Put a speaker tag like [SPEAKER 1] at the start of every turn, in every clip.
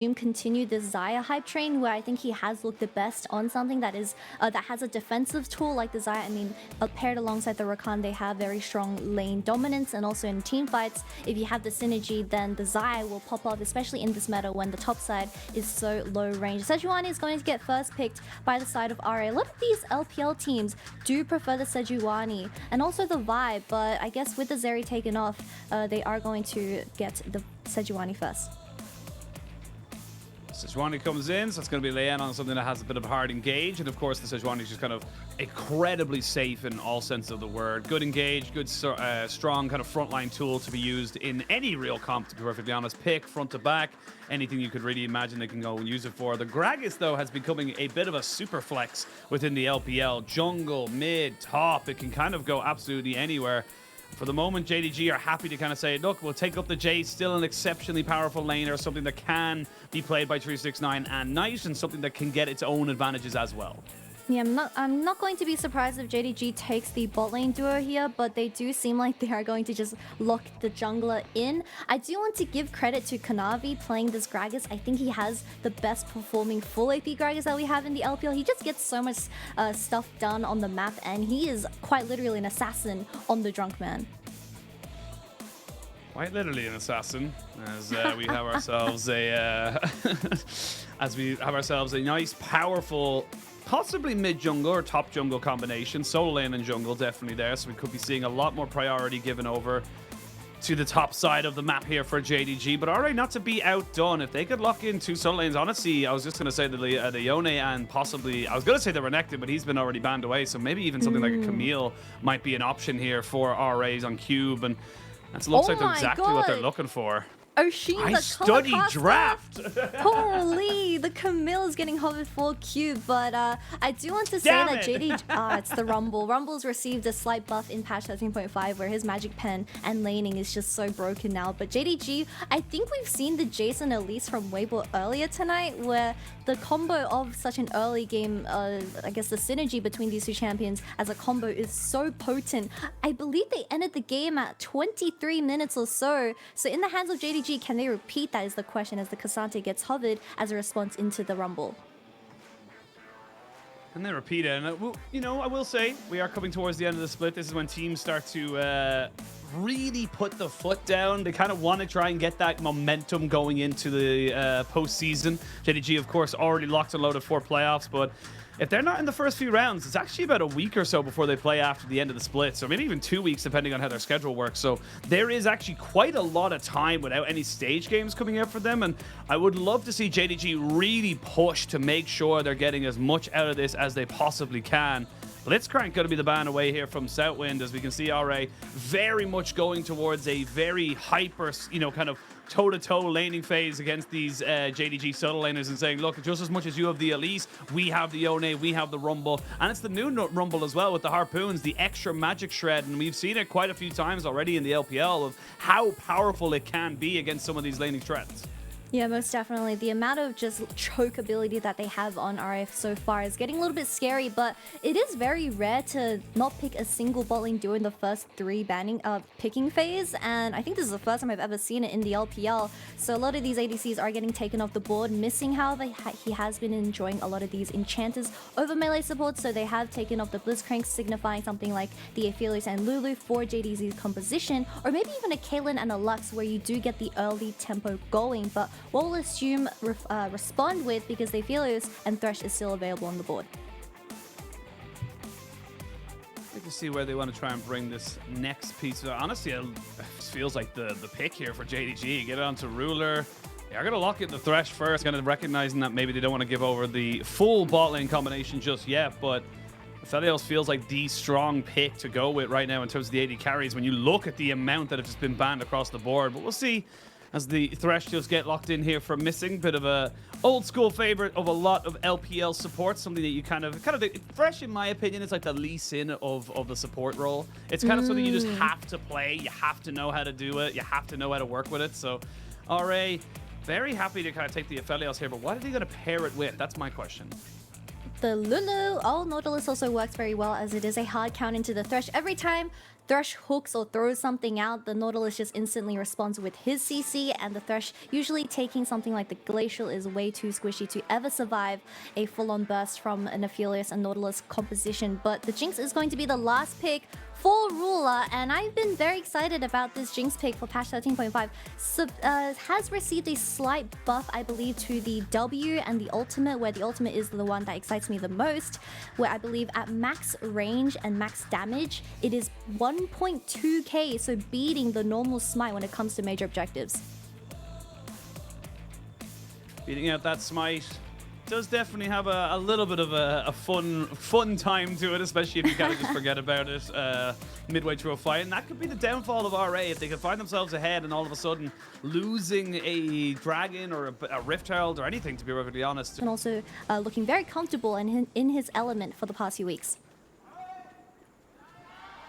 [SPEAKER 1] continue this Xayah hype train, where I think he has looked the best on something that is that has a defensive tool like the Xayah. I mean, paired alongside the Rakan, they have very strong lane dominance, and also in team fights, if you have the synergy, then the Xayah will pop off, especially in this meta when the top side is so low range. Sejuani is going to get first picked by the side of RA. A lot of these LPL teams do prefer the Sejuani and also the vibe, but I guess with the Zeri taken off, they are going to get the Sejuani first.
[SPEAKER 2] Sejuani comes in, so it's going to be Leyan on something that has a bit of hard engage, and of course the Sejuani is just kind of incredibly safe in all sense of the word. Good engage, good strong kind of frontline tool to be used in any real comp, to be perfectly honest. Pick, front to back, anything you could really imagine they can go and use it for. The Gragas, though, has becoming a bit of a super flex within the LPL. Jungle, mid, top, it can kind of go absolutely anywhere. For the moment, JDG are happy to kind of say, look, we'll take up the Jayce, still an exceptionally powerful laner, something that can be played by 369 and Knight, and something that can get its own advantages as well.
[SPEAKER 1] Yeah, I'm not going to be surprised if JDG takes the bot lane duo here, but they do seem like they are going to just lock the jungler in. I do want to give credit to Kanavi playing this Gragas. I think he has the best performing full AP Gragas that we have in the LPL. He just gets so much stuff done on the map, and he is quite literally an assassin on the drunk man.
[SPEAKER 2] Quite literally an assassin, as we have ourselves a nice, powerful, possibly mid jungle or top jungle combination. Solo lane and jungle definitely there, so we could be seeing a lot more priority given over to the top side of the map here for JDG. But alright, not to be outdone, if they could lock in two solo lanes, honestly, I was just going to say the Yone, and possibly, I was going to say the Renekton, but he's been already banned away, so maybe even something like a Camille might be an option here for RAs on Cube, and that looks like exactly what they're looking for.
[SPEAKER 1] Oisin,
[SPEAKER 2] I study draft.
[SPEAKER 1] Holy, the Camille is getting hovered for Cube, but I do want to say that JDG, it's the Rumble. Rumble's received a slight buff in patch 13.5, where his magic pen and laning is just so broken now. But JDG, I think we've seen the Jayce and Elise from Weibo earlier tonight, where the combo of such an early game, I guess the synergy between these two champions as a combo is so potent. I believe they ended the game at 23 minutes or so. So in the hands of JDG, can they repeat that is the question, as the Ksante gets hovered as a response into the Rumble.
[SPEAKER 2] And they repeat it, and you know, I will say we are coming towards the end of the split. This is when teams start to really put the foot down. They kind of want to try and get that momentum going into the postseason. JDG, of course, already locked and loaded for playoffs, but if they're not in the first few rounds, it's actually about a week or so before they play after the end of the split, so maybe even 2 weeks depending on how their schedule works. So there is actually quite a lot of time without any stage games coming out for them, and I would love to see JDG really push to make sure they're getting as much out of this as they possibly can. Blitzcrank going to be the ban away here from Southwind, as we can see RA very much going towards a very hyper, you know, kind of toe-to-toe laning phase against these JDG solo laners, and saying, look, just as much as you have the Elise, we have the Yone, we have the Rumble, and it's the new Rumble as well with the Harpoons, the extra magic shred, and we've seen it quite a few times already in the LPL of how powerful it can be against some of these laning threats.
[SPEAKER 1] Yeah, most definitely. The amount of just choke ability that they have on RF so far is getting a little bit scary, but it is very rare to not pick a single bot lane during the first 3 picking phase, and I think this is the first time I've ever seen it in the LPL. So a lot of these ADCs are getting taken off the board. Missing, however, he has been enjoying a lot of these enchanters over melee support, so they have taken off the Blitzcrank, signifying something like the Aphelios and Lulu for JDG's composition, or maybe even a Caitlyn and a Lux, where you do get the early tempo going, but what we'll assume respond with, because the Aphelios and Thresh is still available on the board.
[SPEAKER 2] I like to see where they want to try and bring this next piece. Honestly, it feels like the pick here for JDG. Get it onto Ruler. They are going to lock it in the Thresh first, kind of recognizing that maybe they don't want to give over the full bot lane combination just yet, but Aphelios feels like the strong pick to go with right now in terms of the AD carries when you look at the amount that have just been banned across the board. But we'll see as the Thresh just get locked in here for missing. Bit of a old school favorite of a lot of LPL support, something that you kind of Thresh, in my opinion, is like the Lee Sin of the support role. It's kind of something you just have to play, you have to know how to do it, you have to know how to work with it. So RA very happy to kind of take the Aphelios here, but what are they going to pair it with? That's my question.
[SPEAKER 1] The Lulu. Oh, Nautilus also works very well, as it is a hard count into the Thresh. Every time Thresh hooks or throws something out, the Nautilus just instantly responds with his CC, and the Thresh usually taking something like the Glacial is way too squishy to ever survive a full-on burst from an Aphelios and Nautilus composition. But the Jinx is going to be the last pick for Ruler, and I've been very excited about this Jinx pick for patch 13.5. Has received a slight buff, I believe, to the W and the ultimate, where the ultimate is the one that excites me the most, where I believe at max range and max damage, it is 1.2k, so beating the normal smite when it comes to major objectives.
[SPEAKER 2] Beating out that smite does definitely have a little bit of a fun time to it, especially if you kind of just forget about it midway through a fight. And that could be the downfall of RA if they could find themselves ahead and all of a sudden losing a dragon or a rift herald or anything, to be perfectly honest.
[SPEAKER 1] And also looking very comfortable and in his element for the past few weeks.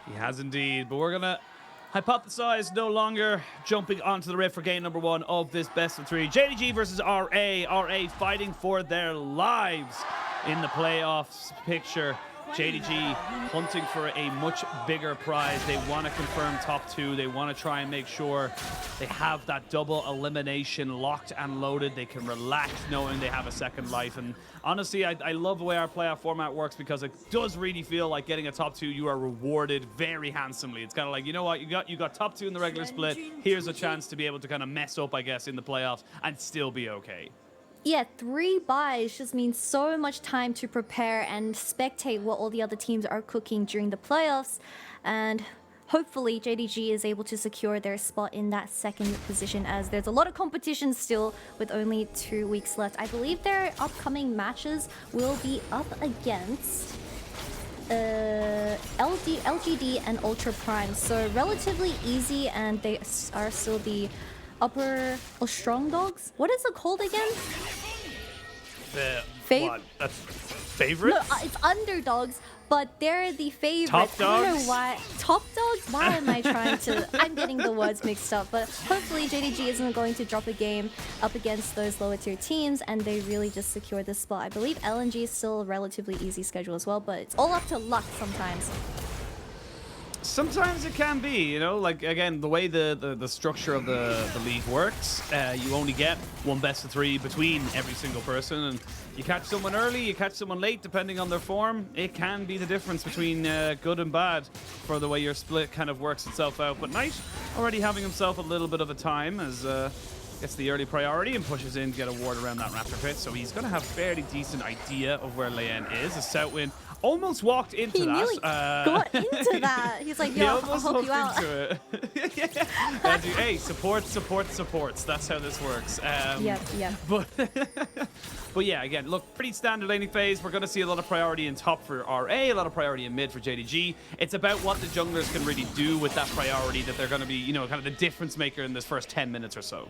[SPEAKER 2] He has indeed, but we're gonna hypothesize no longer jumping onto the rift for game number 1 of this best of 3. JDG versus RA. RA fighting for their lives in the playoffs picture. JDG hunting for a much bigger prize. They want to confirm top 2. They want to try and make sure they have that double elimination locked and loaded. They can relax knowing they have a second life. And honestly, I love the way our playoff format works, because it does really feel like getting a top 2, you are rewarded very handsomely. It's kind of like, you know what, you got top 2 in the regular split. Here's a chance to be able to kind of mess up, I guess, in the playoffs and still be okay.
[SPEAKER 1] Yeah, 3 buys just means so much time to prepare and spectate what all the other teams are cooking during the playoffs. And hopefully JDG is able to secure their spot in that second position, as there's a lot of competition still with only 2 weeks left. I believe their upcoming matches will be up against LGD and Ultra Prime. So relatively easy, and they are still the upper or strong dogs. What is it called again?
[SPEAKER 2] What? That's favorites?
[SPEAKER 1] No, it's underdogs, but they're the favorites.
[SPEAKER 2] Top dogs?
[SPEAKER 1] I don't know why. Top dogs? Why am I trying to? I'm getting the words mixed up. But hopefully JDG isn't going to drop a game up against those lower tier teams, and they really just secure this spot. I believe LNG is still a relatively easy schedule as well, but it's all up to luck sometimes.
[SPEAKER 2] Sometimes it can be, you know, like, again, the way the structure of the league works, you only get one best of 3 between every single person, and you catch someone early, you catch someone late, depending on their form. It can be the difference between good and bad for the way your split kind of works itself out. But Knight already having himself a little bit of a time as gets the early priority and pushes in to get a ward around that Raptor pit, so he's going to have a fairly decent idea of where Leyan is. As Southwind almost walked into
[SPEAKER 1] He
[SPEAKER 2] that.
[SPEAKER 1] nearly got into that. He's like, yo, I'll help you out.
[SPEAKER 2] Hey, supports. That's how this works.
[SPEAKER 1] Yeah.
[SPEAKER 2] But yeah, again, look, pretty standard laning phase. We're going to see a lot of priority in top for RA, a lot of priority in mid for JDG. It's about what the junglers can really do with that priority, that they're going to be, you know, kind of the difference maker in this first 10 minutes or so.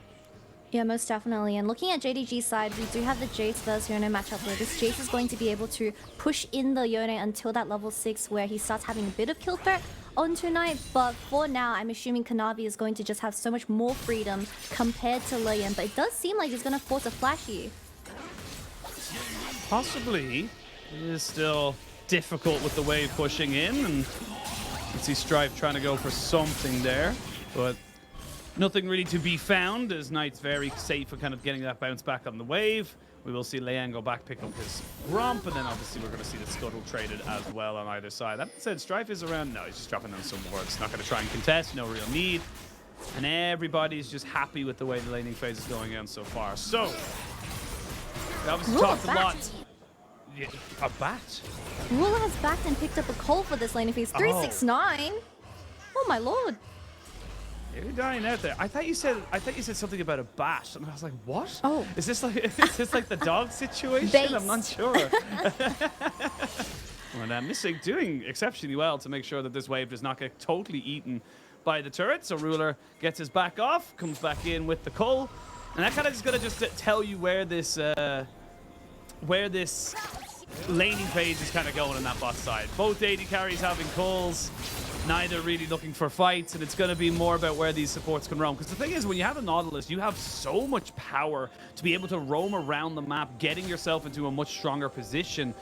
[SPEAKER 1] Yeah, most definitely. And looking at JDG's side, we do have the Jayce versus Yone matchup, where this Jayce is going to be able to push in the Yone until that level 6, where he starts having a bit of kill threat on tonight. But for now, I'm assuming Kanavi is going to just have so much more freedom compared to Leyan. But it does seem like he's going to force a flashy.
[SPEAKER 2] Possibly. It is still difficult with the wave pushing in, and you can see Strife trying to go for something there, but nothing really to be found, as Knight's very safe for kind of getting that bounce back on the wave. We will see Leyan go back, pick up his Gromp, and then obviously we're going to see the Scuttle traded as well on either side. That said, Strife is around. No, he's just dropping down some wards. Not going to try and contest, no real need. And everybody's just happy with the way the laning phase is going on so far. So, we obviously talked a lot. Yeah, a bat?
[SPEAKER 1] Ruler has backed and picked up a call for this laning phase. 369? Oh my lord.
[SPEAKER 2] You're dying out there. I thought you said something about a bat, and I was like, what?
[SPEAKER 1] Oh.
[SPEAKER 2] Is this like the dog situation?
[SPEAKER 1] Base.
[SPEAKER 2] I'm not sure. Well, Missing doing exceptionally well to make sure that this wave does not get totally eaten by the turret. So Ruler gets his back off, comes back in with the cull, and that kind of is going to just tell you where this laning phase is kind of going on that bot side. Both AD carries having culls, neither really looking for fights, and it's going to be more about where these supports can roam. Because the thing is, when you have a Nautilus, you have so much power to be able to roam around the map, getting yourself into a much stronger position.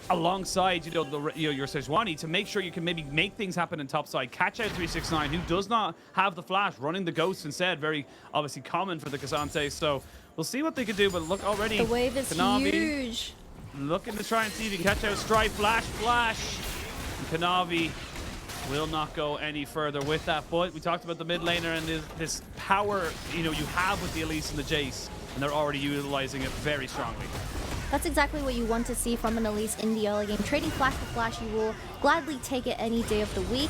[SPEAKER 2] alongside, you know, your Sejuani to make sure you can maybe make things happen in topside. Catch out 369, who does not have the flash, running the ghost instead. Very obviously common for the Ksante. So we'll see what they can do. But look already,
[SPEAKER 1] The wave is
[SPEAKER 2] Kanavi
[SPEAKER 1] huge.
[SPEAKER 2] looking to try and see if he can catch out Stripe. Flash. And Kanavi will not go any further with that. But we talked about the mid laner and this power, you know, you have with the Elise and the Jayce, and they're already utilizing it very strongly.
[SPEAKER 1] That's exactly what you want to see from an Elise in the early game. Trading flash for flash, you will gladly take it any day of the week,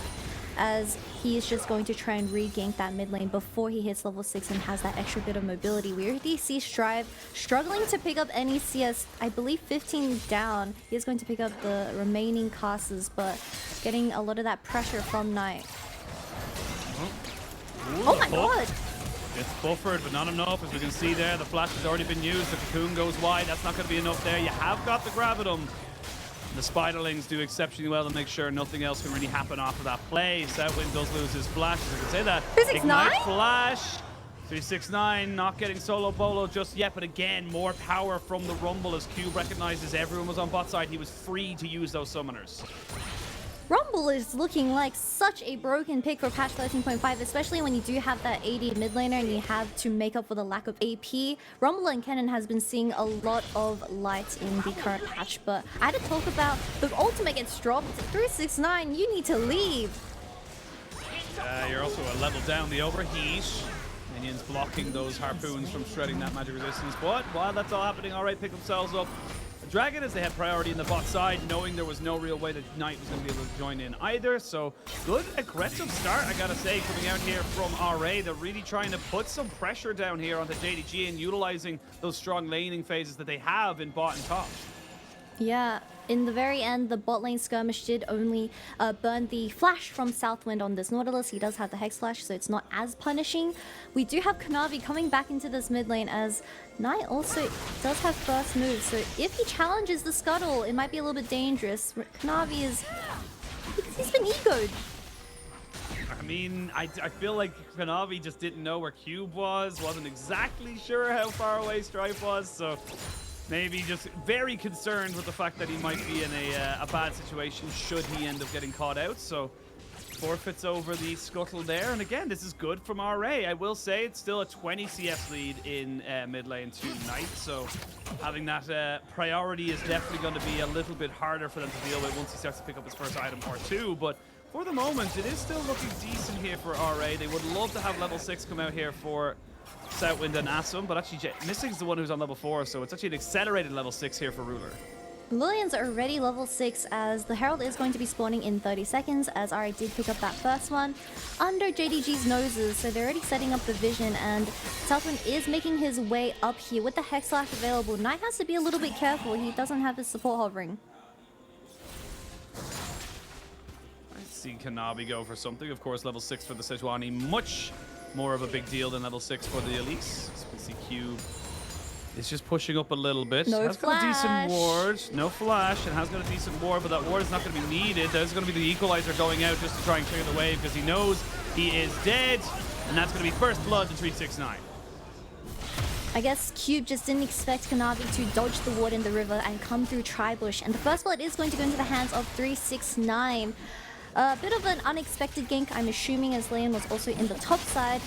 [SPEAKER 1] as he is just going to try and re-gank that mid lane before he hits level 6 and has that extra bit of mobility. We already see Strive struggling to pick up any CS, I believe 15 down. He is going to pick up the remaining casters, but getting a lot of that pressure from Knight. Oh my god!
[SPEAKER 2] It's buffered, but not enough. As we can see there, the flash has already been used. The cocoon goes wide. That's not going to be enough there. You have got the Gravitum. The Spiderlings do exceptionally well to make sure nothing else can really happen off of that play. Southwind does lose his flash, as I can say that.
[SPEAKER 1] 369?
[SPEAKER 2] Ignite flash. 369 not getting solo bolo just yet, but again, more power from the Rumble as Cube recognizes everyone was on bot side. He was free to use those summoners.
[SPEAKER 1] Rumble is looking like such a broken pick for patch 13.5, especially when you do have that AD mid laner and you have to make up for the lack of AP. Rumble and Kennen has been seeing a lot of light in the current patch, but I had to talk about the ultimate gets dropped. 369, you need to leave.
[SPEAKER 2] You're also a level down the overheat. Minions blocking those harpoons from shredding that magic resistance, but while that's all happening, all right, pick themselves up. Dragon, as they had priority in the bot side, knowing there was no real way that Knight was going to be able to join in either. So good aggressive start, I gotta say, coming out here from RA. They're really trying to put some pressure down here onto JDG and utilizing those strong laning phases that they have in bot and top.
[SPEAKER 1] Yeah, in the very end, the bot lane skirmish did only burn the flash from Southwind on this Nautilus. He does have the Hex Flash, so it's not as punishing. We do have Kanavi coming back into this mid lane, as Knight also does have first move. So if he challenges the Scuttle, it might be a little bit dangerous. Kanavi is... he's been egoed.
[SPEAKER 2] I mean, I feel like Kanavi just didn't know where Cube was, wasn't exactly sure how far away Stripe was, so... maybe just very concerned with the fact that he might be in a bad situation should he end up getting caught out. So forfeits over the Scuttle there. And again, this is good from RA. I will say it's still a 20 CS lead in mid lane to Knight. So having that priority is definitely going to be a little bit harder for them to deal with once he starts to pick up his first item or two. But for the moment, it is still looking decent here for RA. They would love to have level 6 come out here for Southwind and Sssum, but actually Missing's the one who's on level 4, so it's actually an accelerated level 6 here for Ruler.
[SPEAKER 1] Leyan's already level 6, as the Herald is going to be spawning in 30 seconds, as Ari did pick up that first one under JDG's noses, so they're already setting up the vision, and Southwind is making his way up here with the Hex Slash available. Knight has to be a little bit careful, he doesn't have his support hovering.
[SPEAKER 2] I see Kanavi go for something, of course level 6 for the Sejuani, much more of a big deal than level 6 for the Elise. As we see Cube is just pushing up a little bit.
[SPEAKER 1] No
[SPEAKER 2] has
[SPEAKER 1] flash.
[SPEAKER 2] Got a decent ward. No flash. And has got a decent ward, but that ward is not going to be needed. There's going to be the equalizer going out just to try and clear the wave because he knows he is dead. And that's going to be first blood to 369.
[SPEAKER 1] I guess Cube just didn't expect Kanavi to dodge the ward in the river and come through Tribush. And the first blood is going to go into the hands of 369. A bit of an unexpected gank, I'm assuming, as Leyan was also in the top side,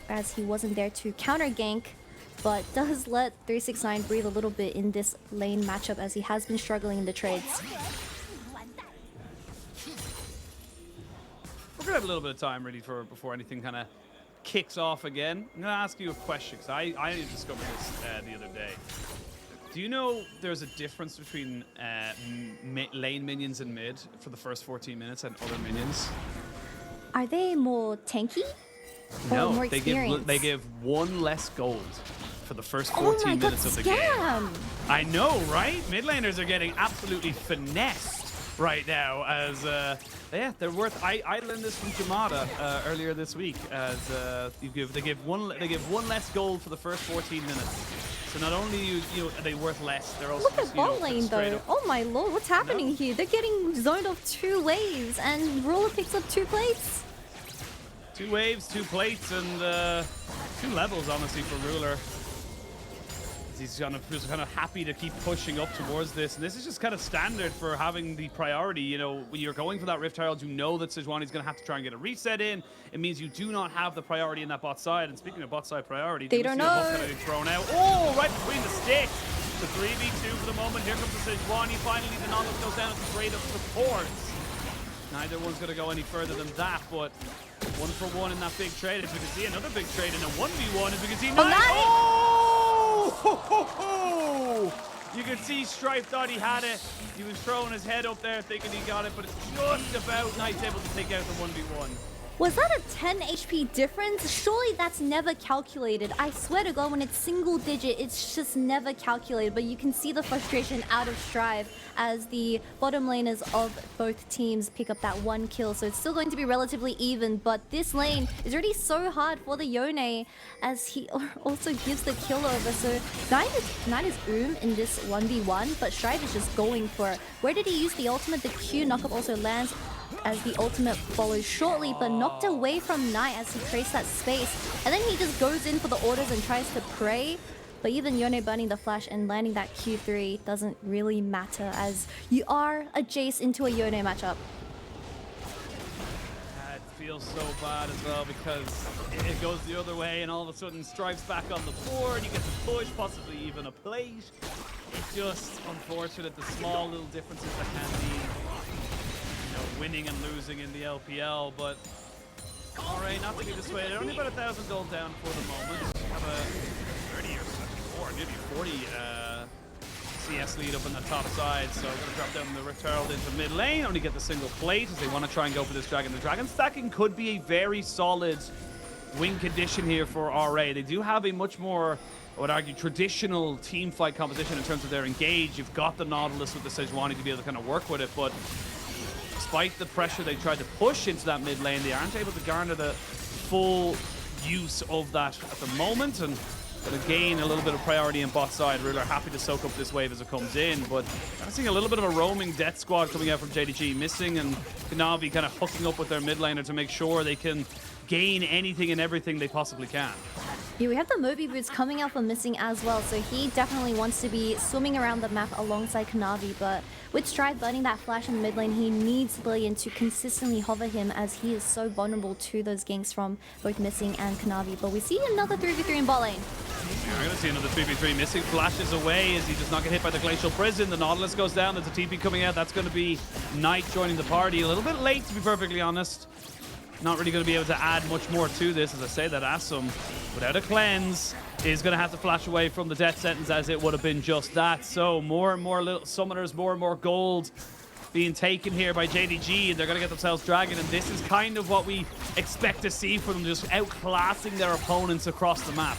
[SPEAKER 1] as he wasn't there to counter gank, but does let 369 breathe a little bit in this lane matchup, as he has been struggling in the trades.
[SPEAKER 2] We're gonna have a little bit of time really before anything kind of kicks off again. I'm gonna ask you a question, because I discovered this the other day. Do you know there's a difference between lane minions and mid for the first 14 minutes and other minions?
[SPEAKER 1] Are they more tanky?
[SPEAKER 2] No,
[SPEAKER 1] or more
[SPEAKER 2] they give one less gold for the first 14 minutes of the game. I know, right? Mid laners are getting absolutely finessed right now, as yeah, they're worth. I learned this from Jamada earlier this week, as they give one less gold for the first 14 minutes. So not only are they worth less, they're also
[SPEAKER 1] Look at bot lane though. Oh my lord, what's happening here? They're getting zoned off 2 waves, and Ruler picks up 2 plates.
[SPEAKER 2] 2 waves, 2 plates, and 2 levels, honestly, for Ruler. He's kind of happy to keep pushing up towards this, and this is just kind of standard for having the priority. You know, when you're going for that Rift Herald, you know that Sejuani's going to have to try and get a reset in. It means you do not have the priority in that bot side. And speaking of bot side priority,
[SPEAKER 1] they don't know.
[SPEAKER 2] Kind of thrown out. Oh, right between the sticks. The 3v2 for the moment. Here comes the Sejuani. Finally, the Nautilus goes down as a trade of supports. Neither one's going to go any further than that, but 1 for 1 in that big trade. As we can see, another big trade in a 1v1. As we can see, you can see Stripe thought he had it. He was throwing his head up there thinking he got it, but it's just about Knight's able to take out the 1v1.
[SPEAKER 1] Was that a 10 HP difference? Surely that's never calculated. I swear to God, when it's single digit, it's just never calculated. But you can see the frustration out of Strive as the bottom laners of both teams pick up that 1 kill. So it's still going to be relatively even, but this lane is already so hard for the Yone as he also gives the kill over. So Knight is in this 1v1, but Strive is just going for it. Where did he use the ultimate? The Q knockup also lands as the ultimate follows shortly, but knocked away from Knight as he creates that space. And then he just goes in for the orders and tries to pray. But even Yone burning the flash and landing that Q3 doesn't really matter as you are a Jayce into a Yone matchup.
[SPEAKER 2] It feels so bad as well because it goes the other way and all of a sudden Stripe's back on the board. You get to push, possibly even a plate. It's just unfortunate, the small little differences that can be winning and losing in the LPL, but alright, not to be dissuaded. Only about 1,000 gold down for the moment. Have a 30 or more, maybe 40 CS lead up on the top side, so we're going to drop down the Rift Herald into mid lane, only get the single plate as they want to try and go for this dragon. The dragon stacking could be a very solid win condition here for RA. They do have a much more, I would argue, traditional team fight composition in terms of their engage. You've got the Nautilus with the Sejuani to be able to kind of work with it, but despite the pressure they tried to push into that mid lane, they aren't able to garner the full use of that at the moment, and going to gain a little bit of priority in bot side. Ruler happy to soak up this wave as it comes in, but I'm seeing a little bit of a roaming death squad coming out from JDG, missing, and Kanavi kind of hooking up with their mid laner to make sure they can gain anything and everything they possibly can.
[SPEAKER 1] Yeah, we have the Moby Boots coming out for missing as well, so he definitely wants to be swimming around the map alongside Kanavi, but with Strive burning that flash in the mid lane, he needs Leyan to consistently hover him as he is so vulnerable to those ganks from both missing and Kanavi. But we see another 3v3 in bot lane.
[SPEAKER 2] Yeah, we're going to see another 3v3. Missing flashes away as he does not get hit by the Glacial Prison. The Nautilus goes down. There's a TP coming out. That's going to be Knight joining the party. A little bit late, to be perfectly honest. Not really going to be able to add much more to this. As I say, that Sssum, without a cleanse, is going to have to flash away from the death sentence, as it would have been just that. So more and more little summoners, more and more gold being taken here by JDG, and they're going to get themselves dragon, and this is kind of what we expect to see from them, just outclassing their opponents across the map.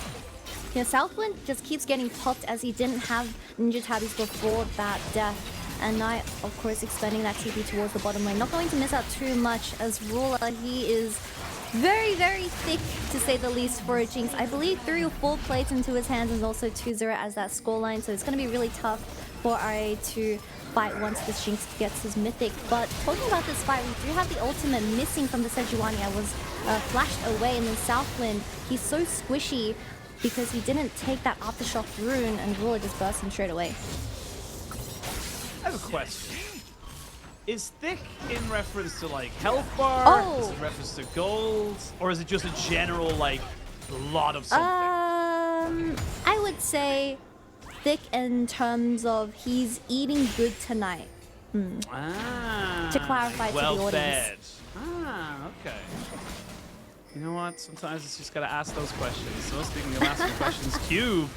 [SPEAKER 1] Yeah, Southwind just keeps getting popped as he didn't have Ninja Tabbies before that death. And Knight, of course, expanding that TP towards the bottom lane. Not going to miss out too much as Ruler, he is very, very thick, to say the least, for a Jinx. I believe 3 or 4 plates into his hands and also 2-0 as that scoreline. So it's going to be really tough for RA to fight once this Jinx gets his mythic. But talking about this fight, we do have the ultimate missing from the Sejuani. I was flashed away, and then Southwind, he's so squishy because he didn't take that Aftershock rune, and Ruler just burst him straight away.
[SPEAKER 2] I have a question. Is thick in reference to like health bar?
[SPEAKER 1] Oh.
[SPEAKER 2] Is it in reference to gold? Or is it just a general like lot of something?
[SPEAKER 1] I would say thick in terms of he's eating good tonight. To clarify to the audience.
[SPEAKER 2] Fed. Okay. You know what? Sometimes it's just gotta ask those questions. So speaking of asking questions, Cube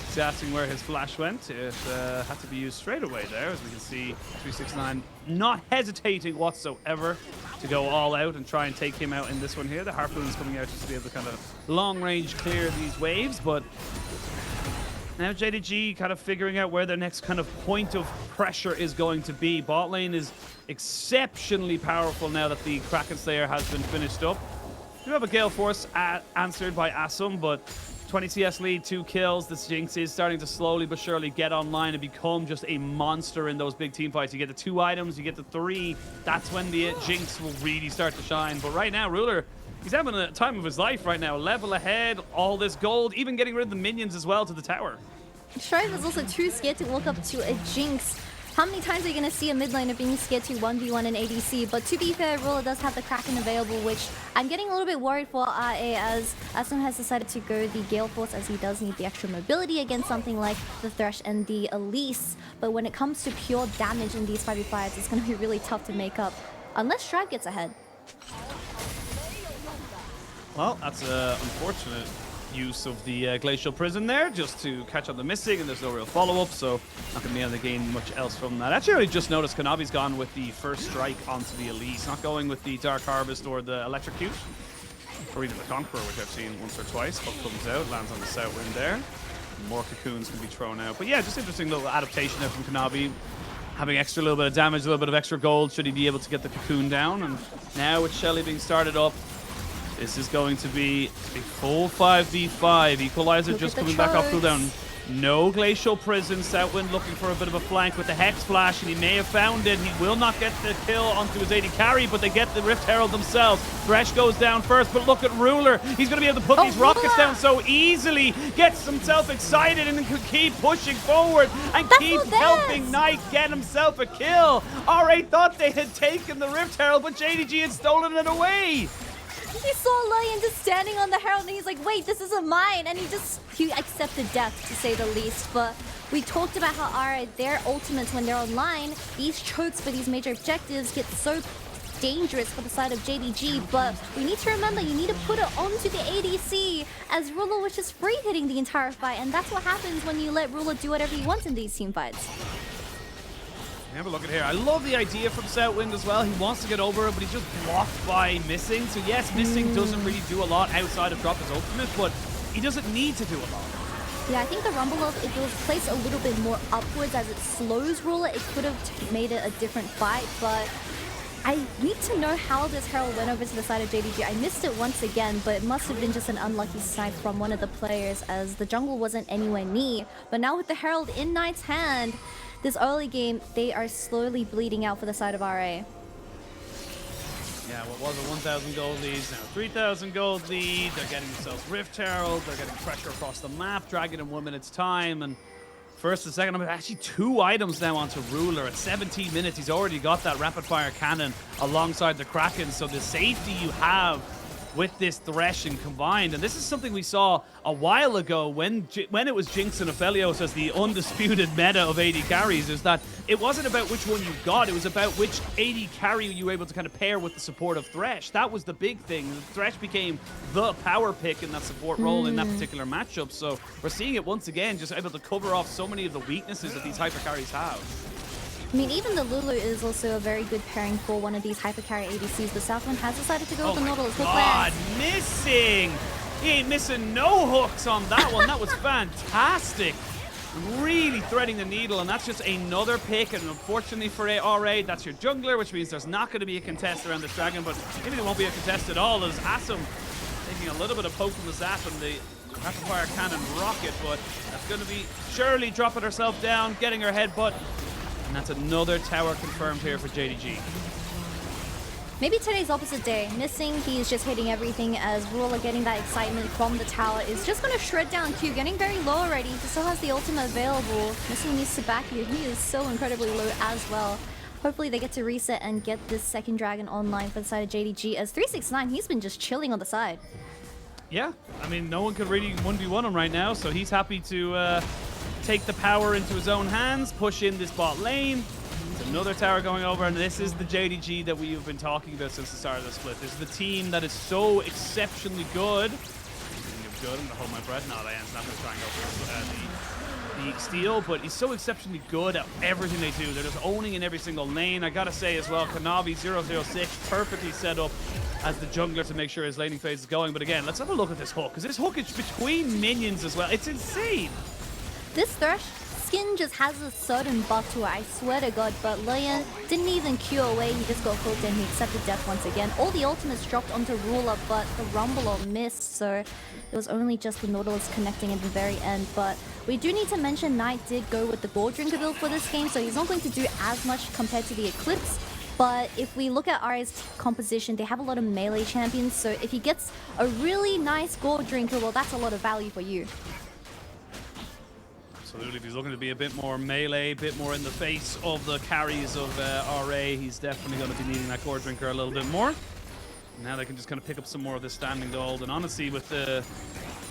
[SPEAKER 2] is asking where his flash went. It had to be used straight away there, as we can see 369 not hesitating whatsoever to go all out and try and take him out in this one here. The Harpoon is coming out just to be able to kind of long range clear these waves, but now JDG kind of figuring out where their next kind of point of pressure is going to be. Bot lane is exceptionally powerful now that the Kraken Slayer has been finished up. We do have a Gale Force answered by Sssum, but 20 CS lead, 2 kills. This Jinx is starting to slowly but surely get online and become just a monster in those big team fights. You get the 2 items, you get the 3. That's when the Jinx will really start to shine. But right now, Ruler, he's having a time of his life right now. Level ahead, all this gold, even getting rid of the minions as well to the tower.
[SPEAKER 1] Strive is also too scared to walk up to a Jinx. How many times are you going to see a mid laner being scared to 1v1 an ADC? But to be fair, Ruler does have the Kraken available, which I'm getting a little bit worried for RA as Sssum has decided to go the Gale Force as he does need the extra mobility against something like the Thresh and the Elise. But when it comes to pure damage in these 5v5s, it's going to be really tough to make up unless Strive gets ahead.
[SPEAKER 2] Well, that's unfortunate use of the Glacial Prison there, just to catch up the missing, and there's no real follow-up, so not going to be able to gain much else from that. Actually, I just noticed Kanavi's gone with the first strike onto the Elise, not going with the Dark Harvest or the Electrocute, or even the Conqueror, which I've seen once or twice. Hook comes out, lands on the Southwind there. More cocoons can be thrown out. But yeah, just interesting little adaptation there from Kanavi. Having extra little bit of damage, a little bit of extra gold, should he be able to get the cocoon down. And now with Shelly being started up, this is going to be a full 5v5. Equalizer just coming back off cooldown. No Glacial Prison. Southwind looking for a bit of a flank with the Hex Flash, and he may have found it. He will not get the kill onto his AD carry, but they get the Rift Herald themselves. Thresh goes down first, but look at Ruler. He's going to be able to put these rockets down so easily. Gets himself excited and can keep pushing forward and keep helping Knight get himself a kill. RA thought they had taken the Rift Herald, but JDG had stolen it away.
[SPEAKER 1] He saw Leyan just standing on the Herald and he's like, wait, this isn't mine. And he accepted death, to say the least. But we talked about how their ultimates, when they're online, these chokes for these major objectives get so dangerous for the side of JDG. But we need to remember, you need to put it onto the ADC, as Ruler was just free hitting the entire fight. And that's what happens when you let Ruler do whatever he wants in these team fights.
[SPEAKER 2] Have a look at here. I love the idea from Southwind as well. He wants to get over it, but he's just blocked by Missing. So yes, Missing doesn't really do a lot outside of drop his ultimate, but he doesn't need to do a lot.
[SPEAKER 1] Yeah, I think the Rumble Off, if it was placed a little bit more upwards as it slows Ruler, it could have made it a different fight, but I need to know how this Herald went over to the side of JDG. I missed it once again, but it must have been just an unlucky snipe from one of the players as the jungle wasn't anywhere near. But now with the Herald in Knight's hand, this early game, they are slowly bleeding out for the side of RA.
[SPEAKER 2] Yeah, what was a 1,000 gold lead, now 3,000 gold lead. They're getting themselves Rift Herald. They're getting pressure across the map, dragging in 1 minute's time. And first and second, actually 2 items now onto Ruler. At 17 minutes, he's already got that rapid fire cannon alongside the Kraken. So the safety you have with this Thresh and combined, and this is something we saw a while ago when it was Jinx and Aphelios as the undisputed meta of AD carries, is that it wasn't about which one you got, it was about which AD carry you were able to kind of pair with the support of Thresh. That was the big thing. Thresh became the power pick in that support role in that particular matchup, so we're seeing it once again, just able to cover off so many of the weaknesses that these hyper carries have.
[SPEAKER 1] I mean, even the Lulu is also a very good pairing for one of these hypercarry ADCs, but Southwind has decided to go with the Nautilus.
[SPEAKER 2] God, Missing! He ain't missing no hooks on that one. That was fantastic. Really threading the needle, and that's just another pick, and unfortunately for RA, that's your jungler, which means there's not going to be a contest around this dragon, but maybe there won't be a contest at all, as Sssum taking a little bit of poke from the zap and the rapid fire cannon rocket, but that's going to be Shirley dropping herself down, getting her headbutt. And that's another tower confirmed here for JDG.
[SPEAKER 1] Maybe today's opposite day. Missing, he's just hitting everything as Ruler getting that excitement from the tower is just going to shred down Q, getting very low already. He still has the ultimate available. Missing needs to back you. He is so incredibly low as well. Hopefully they get to reset and get this second dragon online for the side of JDG, as 369, he's been just chilling on the side.
[SPEAKER 2] Yeah, I mean, no one could really 1v1 him right now, so he's happy to take the power into his own hands, push in this bot lane. It's another tower going over, and this is the JDG that we have been talking about since the start of the split. This is the team that is so exceptionally good. Speaking of good, I'm gonna hold my breath. No, Leyan's not gonna try and go for the steal, but he's so exceptionally good at everything they do. They're just owning in every single lane. I gotta say as well, Kanavi 006 perfectly set up as the jungler to make sure his laning phase is going. But again, let's have a look at this hook, because this hook is between minions as well. It's insane.
[SPEAKER 1] This Thresh skin just has a certain buff to it, I swear to God, but Leyan didn't even Q away, he just got hooked and he accepted death once again. All the ultimates dropped onto Ruler, but the Rumble missed, so it was only just the Nautilus connecting at the very end. But we do need to mention Knight did go with the Gold Drinker build for this game, so he's not going to do as much compared to the Eclipse. But if we look at RA's composition, they have a lot of melee champions, so if he gets a really nice Gold Drinker, well, that's a lot of value for you.
[SPEAKER 2] Absolutely. If he's looking to be a bit more melee, a bit more in the face of the carries of RA, he's definitely going to be needing that Gore Drinker a little bit more. Now they can just kind of pick up some more of this standing gold. And honestly, with the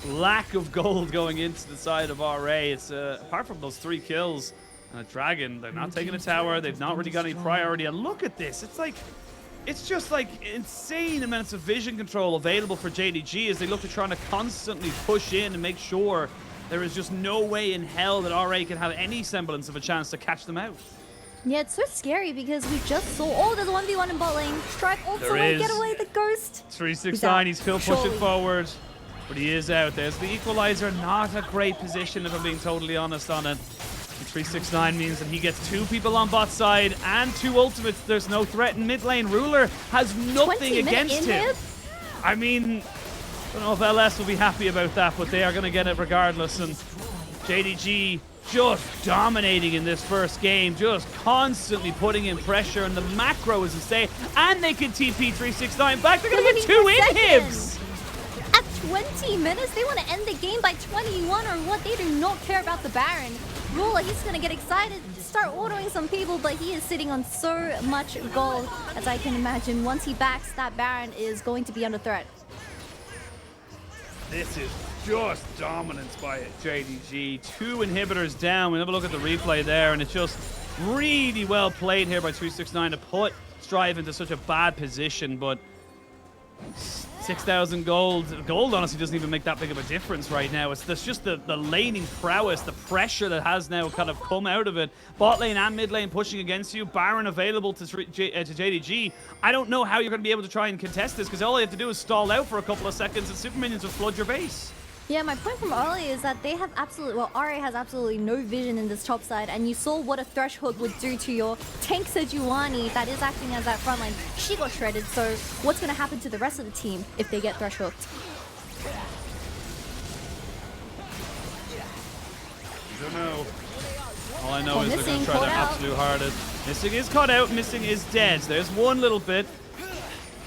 [SPEAKER 2] lack of gold going into the side of RA, it's apart from those 3 kills and a dragon, they're not taking a tower. They've not really got any priority. And look at this. It's just like insane amounts of vision control available for JDG as they look to trying to constantly push in and make sure there is just no way in hell that RA can have any semblance of a chance to catch them out.
[SPEAKER 1] Yeah, it's so scary because we just saw... Oh, there's a 1v1 in bot lane. Strike also get away the ghost.
[SPEAKER 2] 369, he's still pushing forward. But he is out. There's the equalizer. Not a great position if I'm being totally honest on it. 369 means that he gets 2 people on bot side and 2 ultimates. There's no threat in mid lane. Ruler has nothing against him. I mean, I don't know if LS will be happy about that, but they are going to get it regardless. And JDG just dominating in this first game, just constantly putting in pressure, and the macro is insane. And they can TP 369 back. They're going to get 2 inhibs.
[SPEAKER 1] At 20 minutes, they want to end the game by 21 or what? They do not care about the Baron. Ruler, he's going to get excited to start ordering some people, but he is sitting on so much gold, as I can imagine. Once he backs, that Baron is going to be under threat.
[SPEAKER 2] This is just dominance by JDG. 2 inhibitors down. We have a look at the replay there, and it's just really well played here by 369 to put Strive into such a bad position, but 6,000 gold. Gold honestly doesn't even make that big of a difference right now. It's just the laning prowess, the pressure that has now kind of come out of it. Bot lane and mid lane pushing against you. Baron available to JDG. I don't know how you're going to be able to try and contest this because all you have to do is stall out for a couple of seconds and super minions will flood your base.
[SPEAKER 1] Yeah, my point from earlier is that they have RA has absolutely no vision in this top side, and you saw what a Thresh hook would do to your tank Sejuani that is acting as that front line. She got shredded, so what's going to happen to the rest of the team if they get Thresh hooked?
[SPEAKER 2] I don't know. All I know is they're going to try their absolute hardest. Missing is caught out, missing is dead. So there's one little bit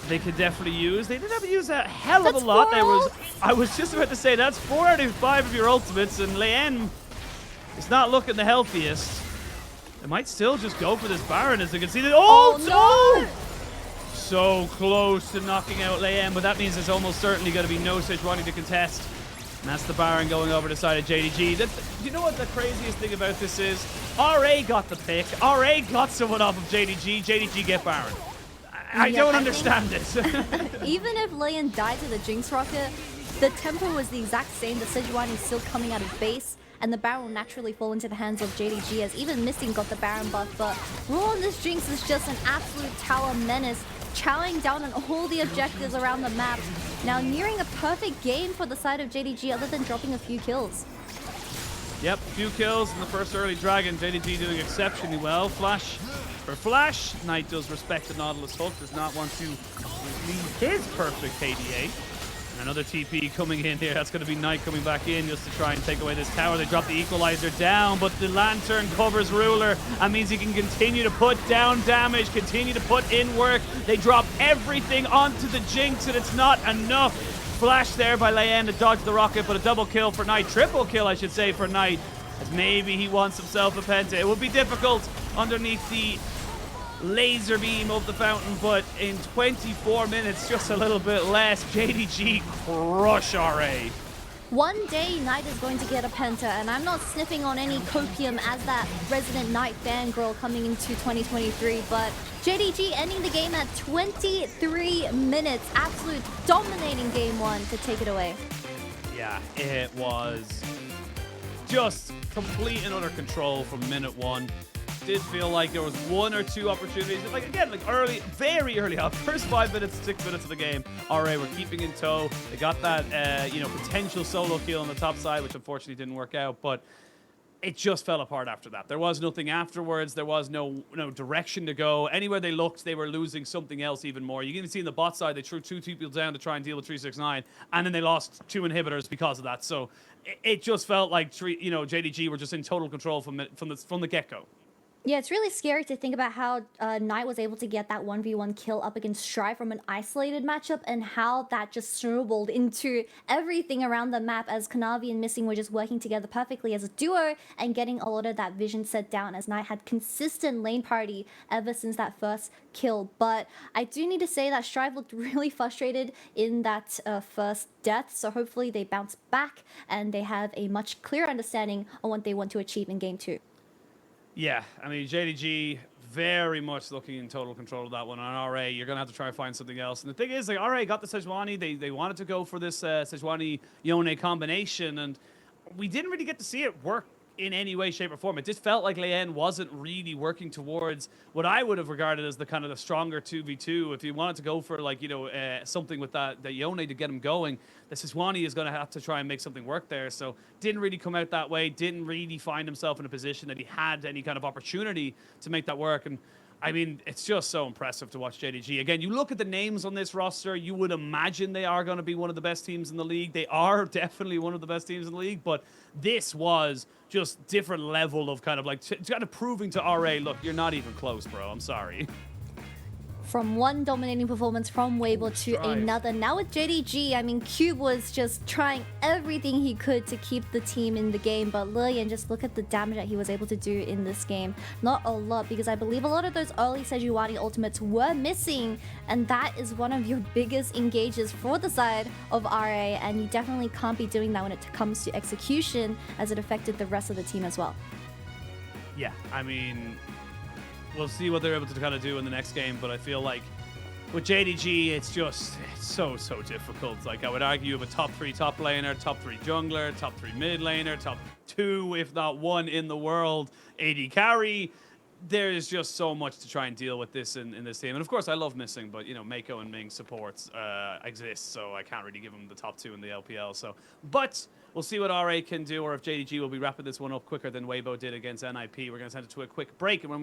[SPEAKER 2] they could definitely use. They did have to use a hell of a lot. I was just about to say that's 4 out of 5 of your ultimates, and Leyan is not looking the healthiest. They might still just go for this Baron as they can see that. Oh no! So close to knocking out Leyan, but that means there's almost certainly going to be no Sejuani to contest. And that's the Baron going over to the side of JDG. You know what the craziest thing about this is? RA got the pick. RA got someone off of JDG. JDG get Baron. I don't understand this.
[SPEAKER 1] Even if Leyan died to the Jinx rocket, the tempo was the exact same. The Sejuani is still coming out of base, and the Baron will naturally fall into the hands of JDG, as even Missing got the Baron buff. But Raw on this Jinx is just an absolute tower menace, chowing down on all the objectives around the map. Now nearing a perfect game for the side of JDG, other than dropping a few kills.
[SPEAKER 2] Yep, few kills in the first early dragon. JDG doing exceptionally well. Flash for Flash. Knight does respect the Nautilus hook, does not want to leave his perfect KDA. And another TP coming in here. That's going to be Knight coming back in just to try and take away this tower. They drop the equalizer down, but the Lantern covers Ruler. That means he can continue to put down damage, continue to put in work. They drop everything onto the Jinx, and it's not enough. Flash there by Leyan to dodge the rocket, but a double kill for Knight. Triple kill, I should say, for Knight. As maybe he wants himself a penta. It would be difficult underneath the laser beam of the fountain, but in 24 minutes, just a little bit less, JDG crush RA.
[SPEAKER 1] One day, Knight is going to get a penta, and I'm not sniffing on any copium as that resident Knight fangirl coming into 2023, but JDG ending the game at 23 minutes. Absolute dominating game one to take it away.
[SPEAKER 2] Yeah, it was just complete and utter control from minute one. Did feel like there was 1 or 2 opportunities. Like again, like early, very early on, first 5 minutes, 6 minutes of the game, RA were keeping in tow. They got that, potential solo kill on the top side, which unfortunately didn't work out. But it just fell apart after that. There was nothing afterwards. There was no direction to go. Anywhere they looked, they were losing something else even more. You can even see in the bot side, they threw 2 people down to try and deal with 369, and then they lost 2 inhibitors because of that. So it just felt like JDG were just in total control from the get-go.
[SPEAKER 1] Yeah, it's really scary to think about how Knight was able to get that 1v1 kill up against Strive from an isolated matchup and how that just snowballed into everything around the map as Kanavi and Missing were just working together perfectly as a duo and getting a lot of that vision set down as Knight had consistent lane party ever since that first kill. But I do need to say that Strive looked really frustrated in that first death, so hopefully they bounce back and they have a much clearer understanding on what they want to achieve in game 2.
[SPEAKER 2] Yeah, I mean, JDG very much looking in total control of that one. On RA, you're going to have to try and find something else. And the thing is, like, RA got the Sejuani. They wanted to go for this Sejuani-Yone combination, and we didn't really get to see it work in any way, shape, or form. It just felt like Leyan wasn't really working towards what I would have regarded as the kind of the stronger 2v2. If you wanted to go for, like, you know, something with that Yone to get him going, the Sejuani is going to have to try and make something work there. So didn't really come out that way, didn't really find himself in a position that he had any kind of opportunity to make that work. And I mean, it's just so impressive to watch JDG. Again, you look at the names on this roster, you would imagine they are going to be one of the best teams in the league. They are definitely one of the best teams in the league, but this was just different level of kind of like, kind of proving to RA, look, you're not even close, bro. I'm sorry.
[SPEAKER 1] From one dominating performance from Weibo to another. Now with JDG, I mean, Cube was just trying everything he could to keep the team in the game, but Leyan, just look at the damage that he was able to do in this game. Not a lot, because I believe a lot of those early Sejuani ultimates were missing, and that is one of your biggest engages for the side of RA, and you definitely can't be doing that when it comes to execution, as it affected the rest of the team as well.
[SPEAKER 2] Yeah, I mean, we'll see what they're able to kind of do in the next game, but I feel like with JDG, it's so difficult. Like, I would argue you have a top 3 top laner, top 3 jungler, top 3 mid laner, top 2, if not 1 in the world, AD carry. There's just so much to try and deal with this in this team. And of course, I love Missing, but, you know, Mako and Ming supports exist, so I can't really give them the top 2 in the LPL. So, but we'll see what RA can do, or if JDG will be wrapping this one up quicker than Weibo did against NIP. We're going to send it to a quick break, and when we